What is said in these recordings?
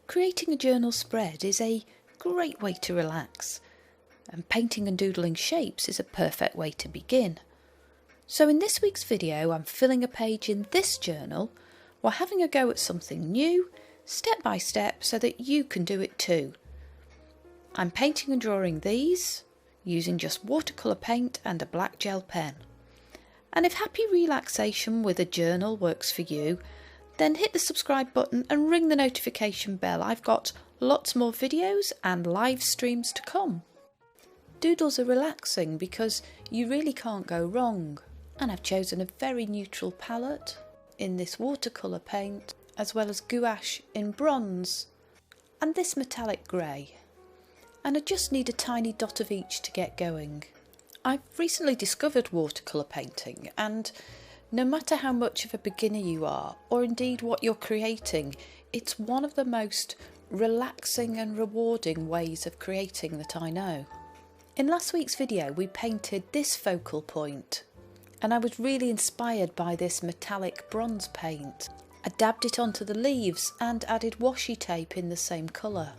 Creating a journal spread is a great way to relax, and painting and doodling shapes is a perfect way to begin. So in this week's video I'm filling a page in this journal while having a go at something new, step by step, so that you can do it too. I'm painting and drawing these using just watercolour paint and a black gel pen. And if happy relaxation with a journal works for you, then hit the subscribe button and ring the notification bell. I've got lots more videos and live streams to come. Doodles are relaxing because you really can't go wrong. And I've chosen a very neutral palette in this watercolour paint, as well as gouache in bronze and this metallic grey. And I just need a tiny dot of each to get going. I've recently discovered watercolour painting, and no matter how much of a beginner you are, or indeed what you're creating, it's one of the most relaxing and rewarding ways of creating that I know. In last week's video we painted this focal point, and I was really inspired by this metallic bronze paint. I dabbed it onto the leaves and added washi tape in the same colour.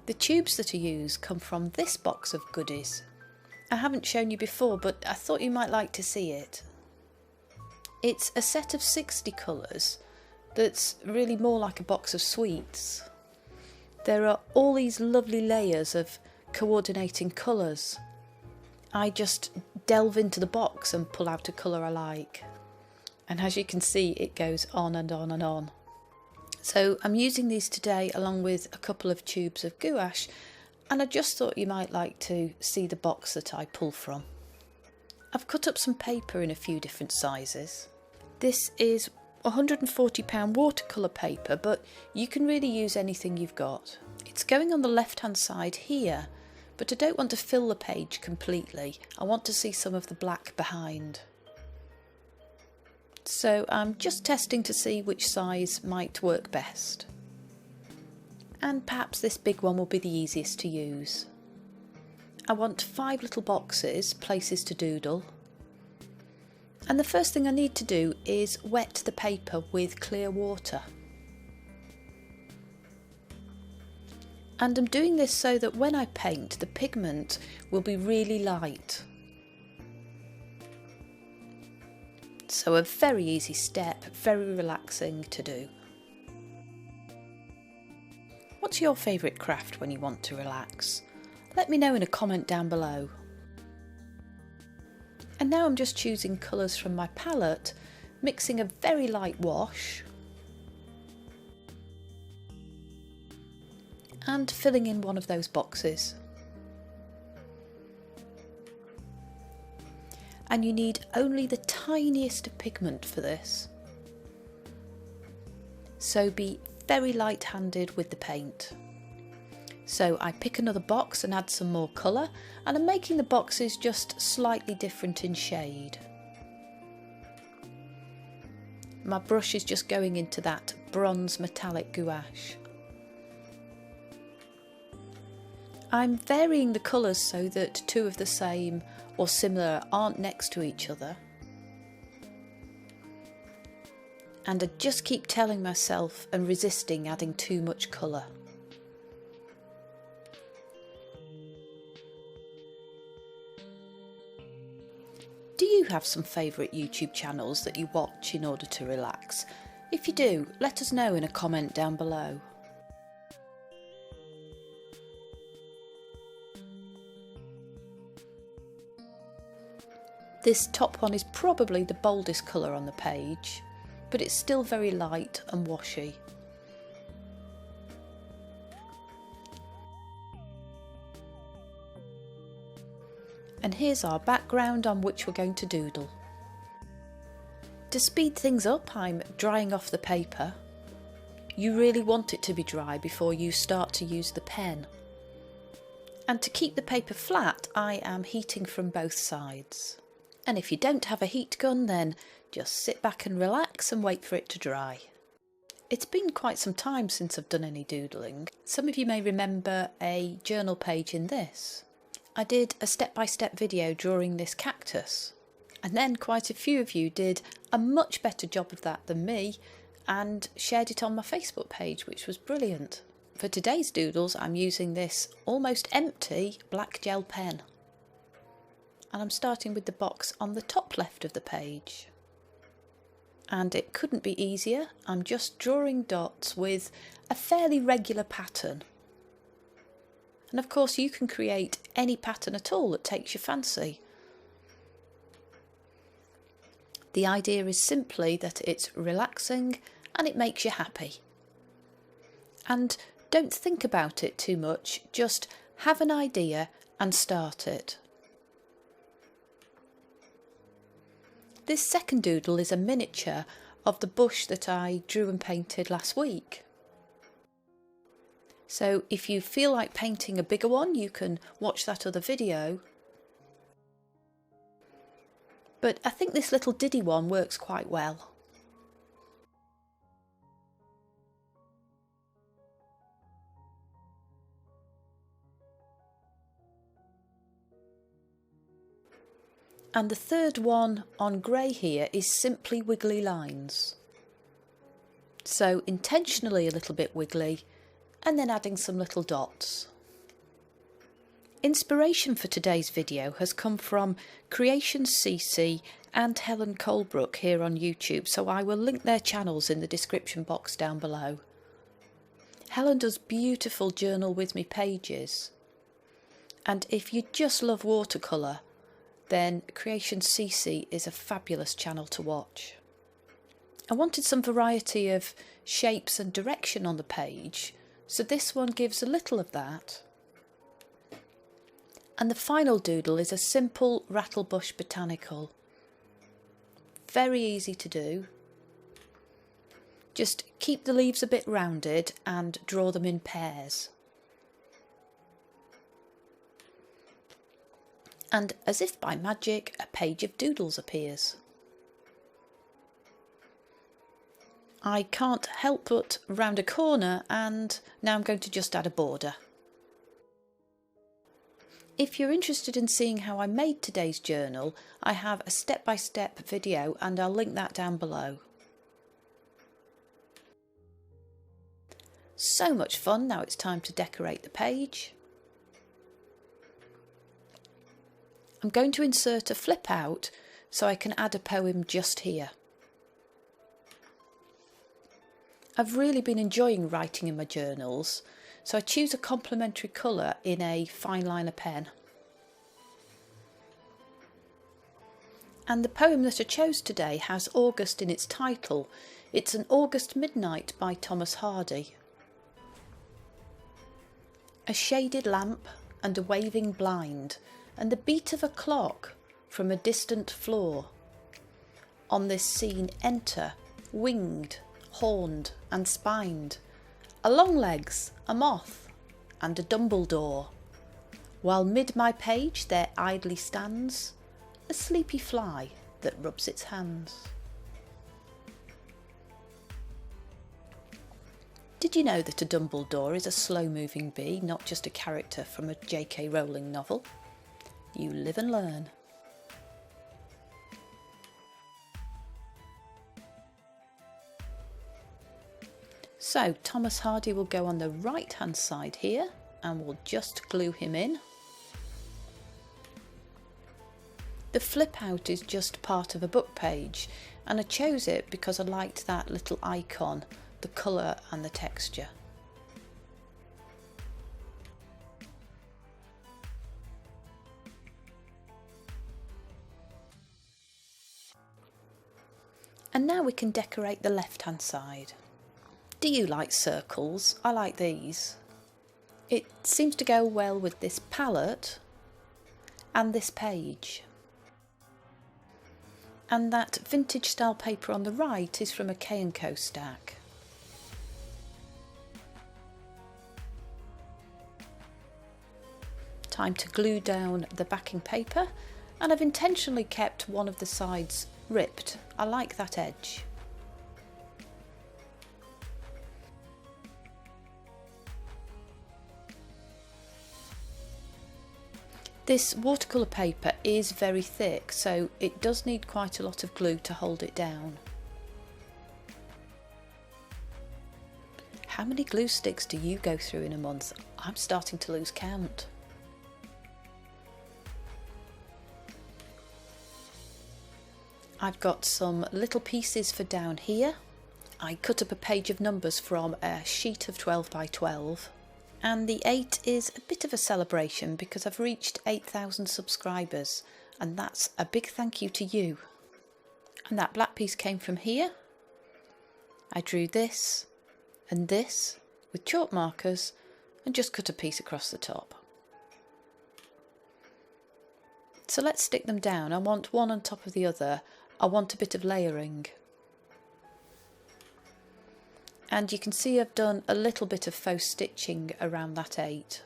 The tubes that I use come from this box of goodies. I haven't shown you before, but I thought you might like to see it. It's a set of 60 colours that's really more like a box of sweets. There are all these lovely layers of coordinating colours. I just delve into the box and pull out a colour I like. And as you can see, it goes on and on and on. So I'm using these today along with a couple of tubes of gouache, and I just thought you might like to see the box that I pull from. I've cut up some paper in a few different sizes. This is £140 watercolour paper, but you can really use anything you've got. It's going on the left hand side here, but I don't want to fill the page completely. I want to see some of the black behind. So I'm just testing to see which size might work best. And perhaps this big one will be the easiest to use. I want 5 little boxes, places to doodle. And the first thing I need to do is wet the paper with clear water. And I'm doing this so that when I paint, the pigment will be really light. So a very easy step, very relaxing to do. What's your favourite craft when you want to relax? Let me know in a comment down below. And now I'm just choosing colours from my palette, mixing a very light wash and filling in one of those boxes. And you need only the tiniest of pigment for this. So be very light-handed with the paint. So I pick another box and add some more colour, and I'm making the boxes just slightly different in shade. My brush is just going into that bronze metallic gouache. I'm varying the colours so that two of the same or similar aren't next to each other. And I just keep telling myself and resisting adding too much colour. Do you have some favourite YouTube channels that you watch in order to relax? If you do, let us know in a comment down below. This top one is probably the boldest colour on the page, but it's still very light and washy. And here's our background on which we're going to doodle. To speed things up, I'm drying off the paper. You really want it to be dry before you start to use the pen. And to keep the paper flat, I am heating from both sides. And if you don't have a heat gun, then just sit back and relax and wait for it to dry. It's been quite some time since I've done any doodling. Some of you may remember a journal page in this. I did a step-by-step video drawing this cactus, and then quite a few of you did a much better job of that than me and shared it on my Facebook page, which was brilliant. For today's doodles I'm using this almost empty black gel pen, and I'm starting with the box on the top left of the page. And it couldn't be easier. I'm just drawing dots with a fairly regular pattern. And of course you can create any pattern at all that takes your fancy. The idea is simply that it's relaxing and it makes you happy. And don't think about it too much, just have an idea and start it. This second doodle is a miniature of the bush that I drew and painted last week. So if you feel like painting a bigger one, you can watch that other video. But I think this little diddy one works quite well. And the third one on grey here is simply wiggly lines. So intentionally a little bit wiggly, and then adding some little dots. Inspiration for today's video has come from Creations CC and Helen Colebrook here on YouTube, so I will link their channels in the description box down below. Helen does beautiful journal with me pages, and if you just love watercolour, then Creations CC is a fabulous channel to watch. I wanted some variety of shapes and direction on the page, so this one gives a little of that. And the final doodle is a simple rattlebush botanical. Very easy to do. Just keep the leaves a bit rounded and draw them in pairs. And as if by magic, a page of doodles appears. I can't help but round a corner, and now I'm going to just add a border. If you're interested in seeing how I made today's journal, I have a step-by-step video and I'll link that down below. So much fun. Now it's time to decorate the page. I'm going to insert a flip out so I can add a poem just here. I've really been enjoying writing in my journals, so I choose a complementary colour in a fine liner pen. And the poem that I chose today has August in its title. It's An August Midnight by Thomas Hardy. A shaded lamp and a waving blind, and the beat of a clock from a distant floor. On this scene enter, winged, horned and spined, a Longlegs, a moth and a Dumbledore, while mid my page there idly stands a sleepy fly that rubs its hands. Did you know that a Dumbledore is a slow-moving bee, not just a character from a J.K. Rowling novel? You live and learn. So Thomas Hardy will go on the right hand side here, and we'll just glue him in. The flip out is just part of a book page, and I chose it because I liked that little icon, the colour and the texture. And now we can decorate the left hand side. Do you like circles? I like these. It seems to go well with this palette and this page. And that vintage style paper on the right is from a K&Co stack. Time to glue down the backing paper, and I've intentionally kept one of the sides ripped. I like that edge. This watercolour paper is very thick, so it does need quite a lot of glue to hold it down. How many glue sticks do you go through in a month? I'm starting to lose count. I've got some little pieces for down here. I cut up a page of numbers from a sheet of 12 by 12. And the 8 is a bit of a celebration because I've reached 8,000 subscribers, and that's a big thank you to you. And that black piece came from here. I drew this and this with chalk markers and just cut a piece across the top. So let's stick them down. I want one on top of the other. I want a bit of layering. And you can see I've done a little bit of faux stitching around that 8.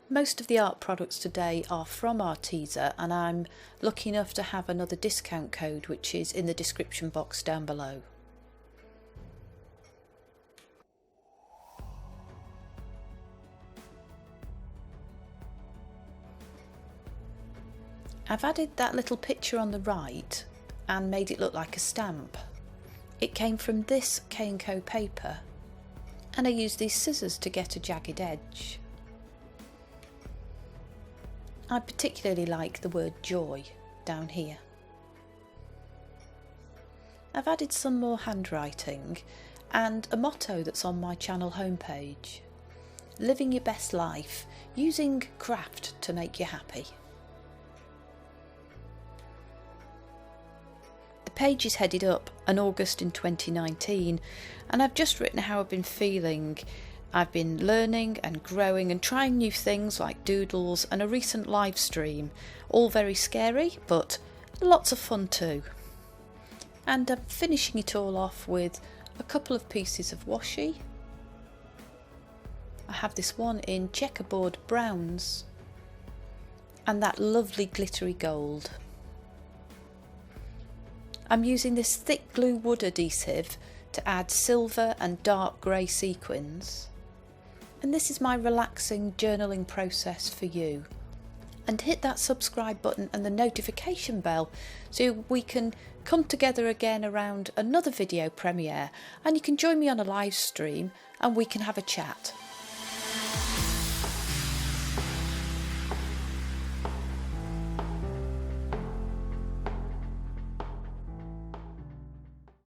Most of the art products today are from Arteza, and I'm lucky enough to have another discount code which is in the description box down below. I've added that little picture on the right and made it look like a stamp. It came from this K&Co paper, and I used these scissors to get a jagged edge. I particularly like the word joy down here. I've added some more handwriting and a motto that's on my channel homepage. Living your best life, using craft to make you happy. The page is headed up an August in 2019, and I've just written how I've been feeling. I've been learning and growing and trying new things like doodles and a recent live stream, all very scary but lots of fun too. And I'm finishing it all off with a couple of pieces of washi. I have this one in checkerboard browns and that lovely glittery gold. I'm using this thick glue wood adhesive to add silver and dark grey sequins. And this is my relaxing journaling process for you. And hit that subscribe button and the notification bell so we can come together again around another video premiere, and you can join me on a live stream and we can have a chat.